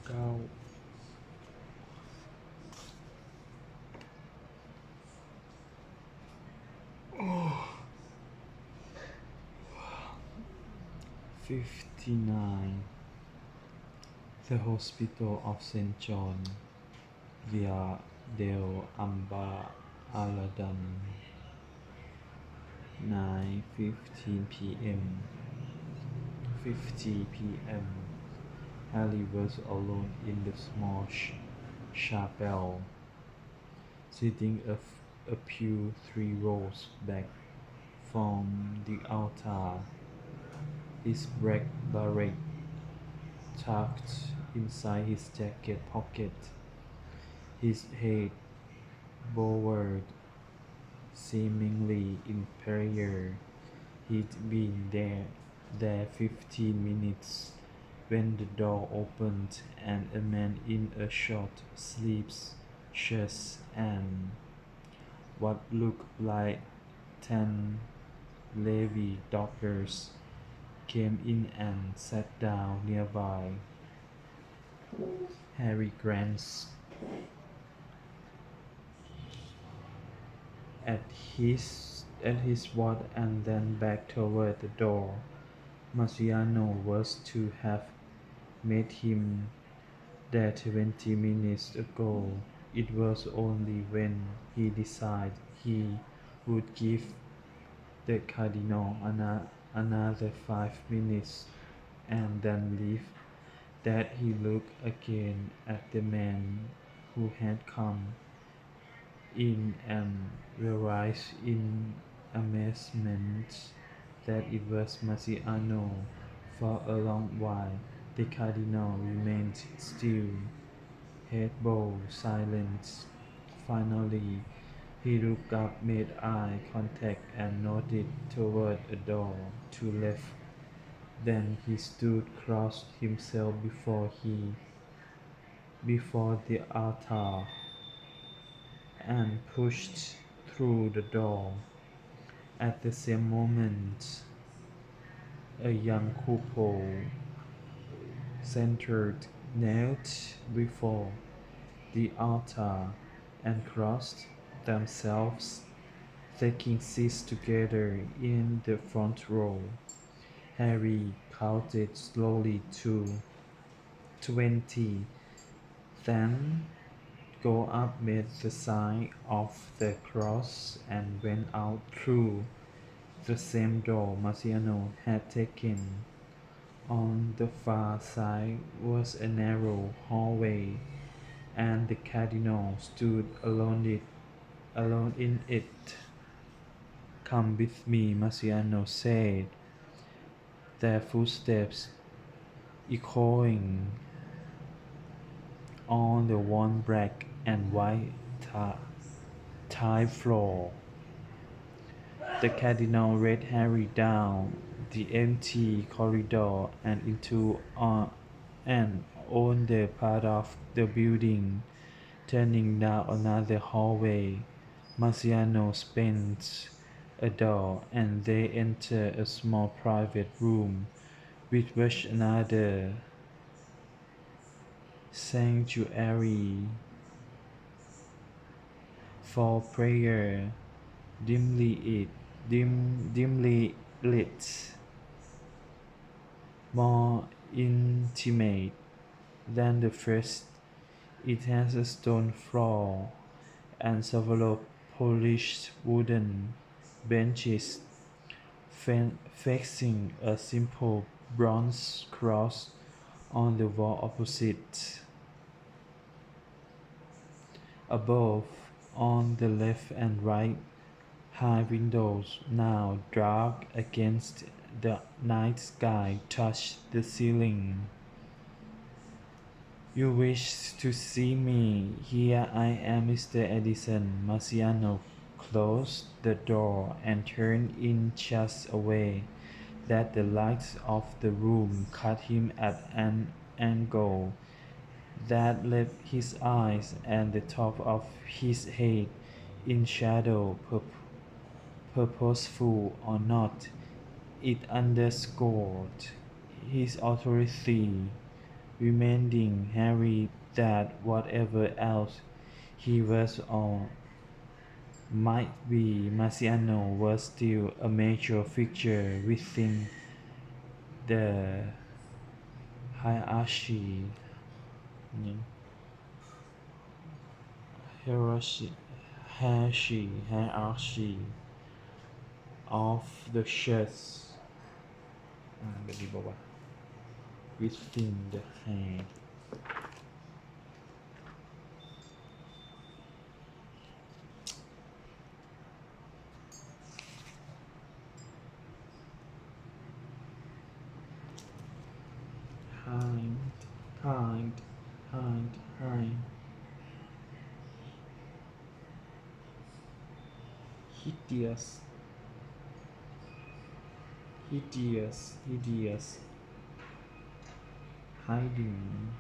9 59. The Hospital of St. John, Via del Amba Aladan, 9:15 p.m. 50 p.m. Harry was alone in the small chapel, sitting a pew 3 rows back from the altar, his black beret tucked inside his jacket pocket, his head bowed, seemingly in prayer. He'd been there 15 minutes when the door opened and a man in a short sleeves shirt and what looked like 10 Levi daughters came in and sat down nearby. Harry glanced at his watch and then back toward the door. Marciano was to have met him there 20 minutes ago. It was only when he decided he would give the Cardinal another 5 minutes and then leave that he looked again at the man who had come in and realized in amazement that it was Marciano. For a long while, the Cardinal remained still, head bowed, silent. Finally, he looked up, made eye contact, and nodded toward a door to left. Then he stood, crossed himself before the altar, and pushed through the door. At the same moment, a young couple, centered, knelt before the altar and crossed themselves, taking seats together in the front row. Harry counted slowly to 20, then got up, made the sign of the cross, and went out through the same door Marciano had taken. On the far side was a narrow hallway, and the Cardinal stood alone in it. "Come with me," Marciano said, their footsteps echoing on the worn black and white tile floor. The Cardinal led Harry down the empty corridor and into an older part of the building. Turning down another hallway, Marciano opened a door, and they entered a small private room, which was another sanctuary for prayer, dimly lit, more intimate than the first. It has a stone floor and several polished wooden benches facing a simple bronze cross on the wall opposite. Above, on the left and right, high windows, now dark against the night sky, touch the ceiling. "You wish to see me? Here I am, Mr. Edison." Marciano closed the door and turned in just a way that the light of the room cut him at an angle that left his eyes and the top of his head in shadow. Purposeful or not, it underscored his authority. reminding Harry that whatever else he was or might be, Marciano was still a major figure within the hierarchy, hierarchy, hierarchy of the church. แบบนี้บอกว่า within the high hide hide hideous hideous hiding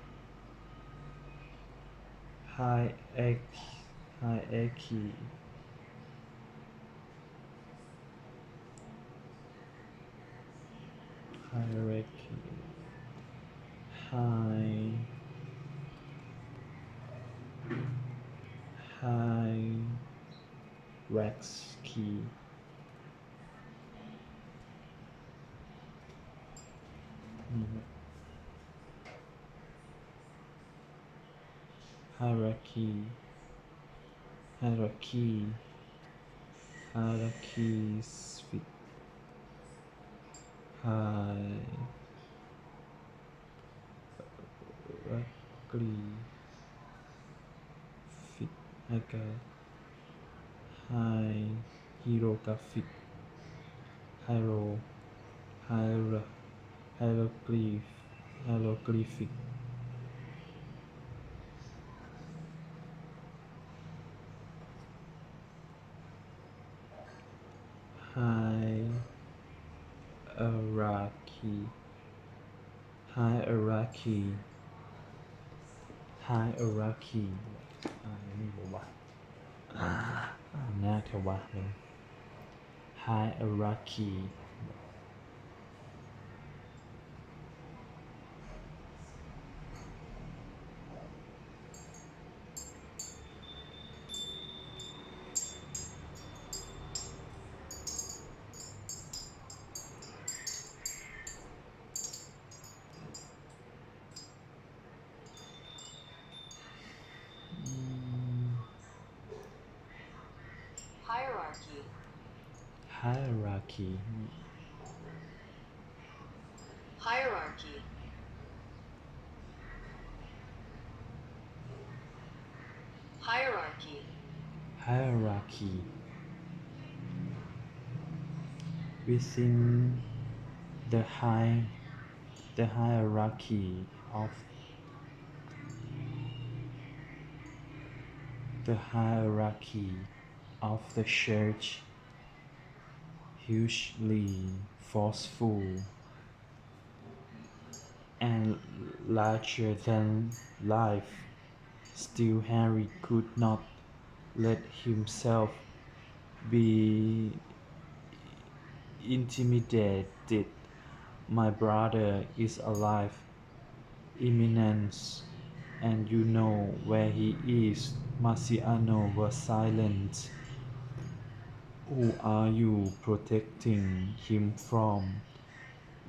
hierarchy hierarchy high hierarchy hierarchy hierarchy hierarchies with hierarchy fit high hieroglyphic hiero hieroglyphic hierarchy hierarchy hierarchy นี่บอกว่าน่าจะว่าเลย hierarchy Hierarchy. hierarchy Hierarchy. Hierarchy. hierarchy within the hierarchy of the hierarchy of the church hugely forceful and larger than life. Still, Harry could not let himself be intimidated. My brother is alive, Eminence, and you know where he is. Marciano was silent. Who are you protecting him from?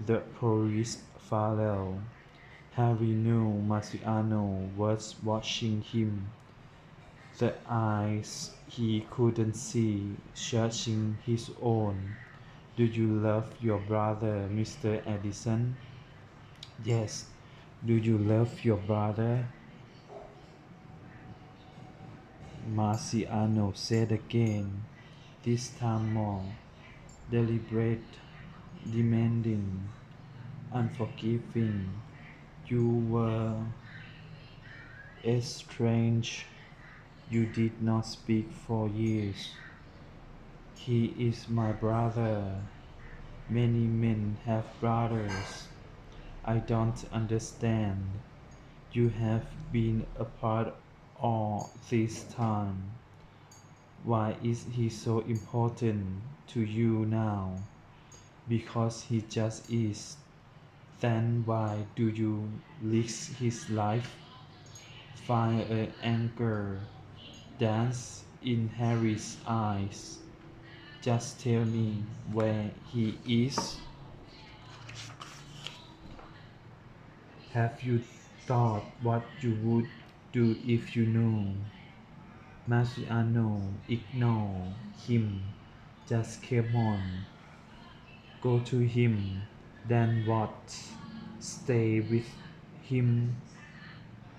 The police Farrell. Harry knew Marciano was watching him. The eyes he couldn't see searching his own. Do you love your brother, Mr. Addison? Yes. Do you love your brother? Marciano said again, this time more deliberate, demanding, unforgiving. You were estranged. You did not speak for years. He is my brother. Many men have brothers. I don't understand. You have been apart all this time. Why is he so important to you now? Because he just is. Then why do you risk his life? Fire and anger dance in Harry's eyes. Just tell me where he is. Have you thought what you would do if you knew? Marciano ignore him. Just come on. Go to him. Then what? Stay with him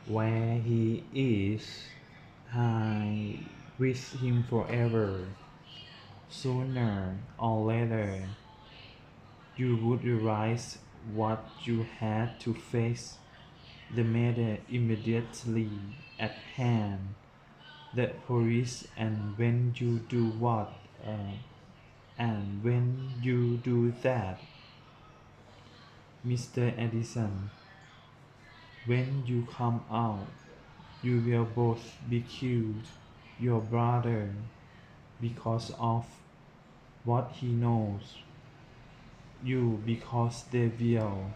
where he is. Hide with him forever. Sooner or later, you would realize what you had to face. The matter immediately at hand. The police, and when you do what? And when you do that, Mr. Edison, when you come out, you will both be killed, your brother, because of what he knows, you because they will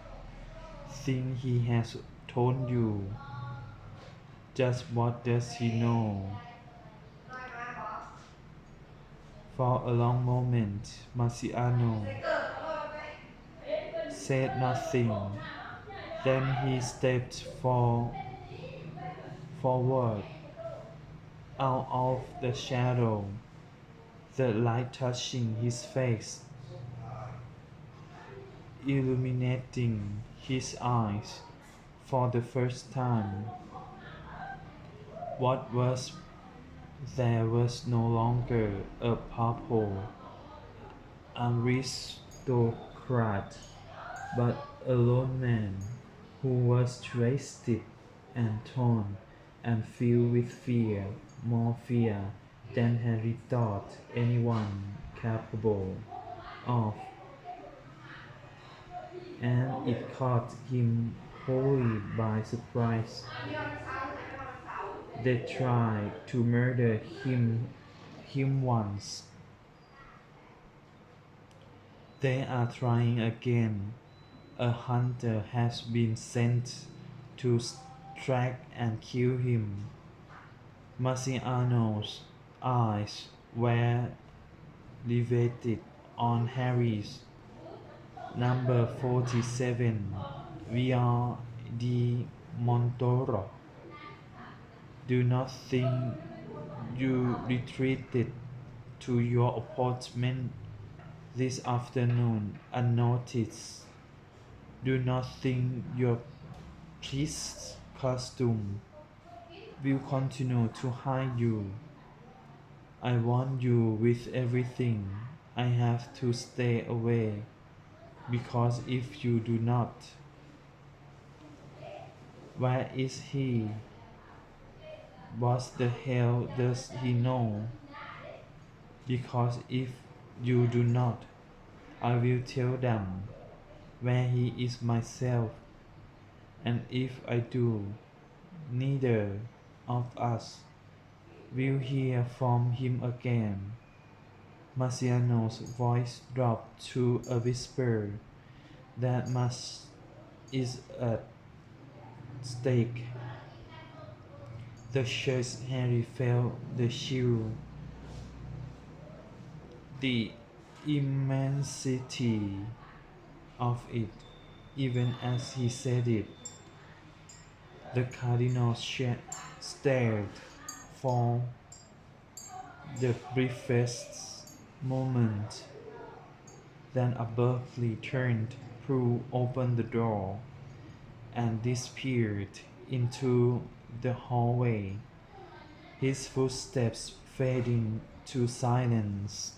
think he has told you. Just what does he know? For a long moment, Marciano said nothing. Then he stepped forward out of the shadow, the light touching his face, illuminating his eyes for the first time. What was there was no longer a purple aristocrat, but a lone man who was twisted and torn and filled with fear, more fear than Harry thought anyone capable of, and it caught him wholly by surprise. They tried to murder him once. They are trying again. A hunter has been sent to track and kill him. Marciano's eyes were riveted on Harry's. Number 47, we are the Montoro. Do not think you retreated to your apartment this afternoon unnoticed. Do not think your priest's costume will continue to hide you. I warn you with everything. I have to stay away, because if you do not, where is he? What the hell does he know? Because if you do not, I will tell them where he is myself, and if I do, neither of us will hear from him again. Marciano's voice dropped to a whisper. That much is at stake. The church Harry felt the chill, the immensity of it, even as he said it. The cardinal stared for the briefest moment, then abruptly turned, threw open the door, and disappeared into the hallway, his footsteps fading to silence.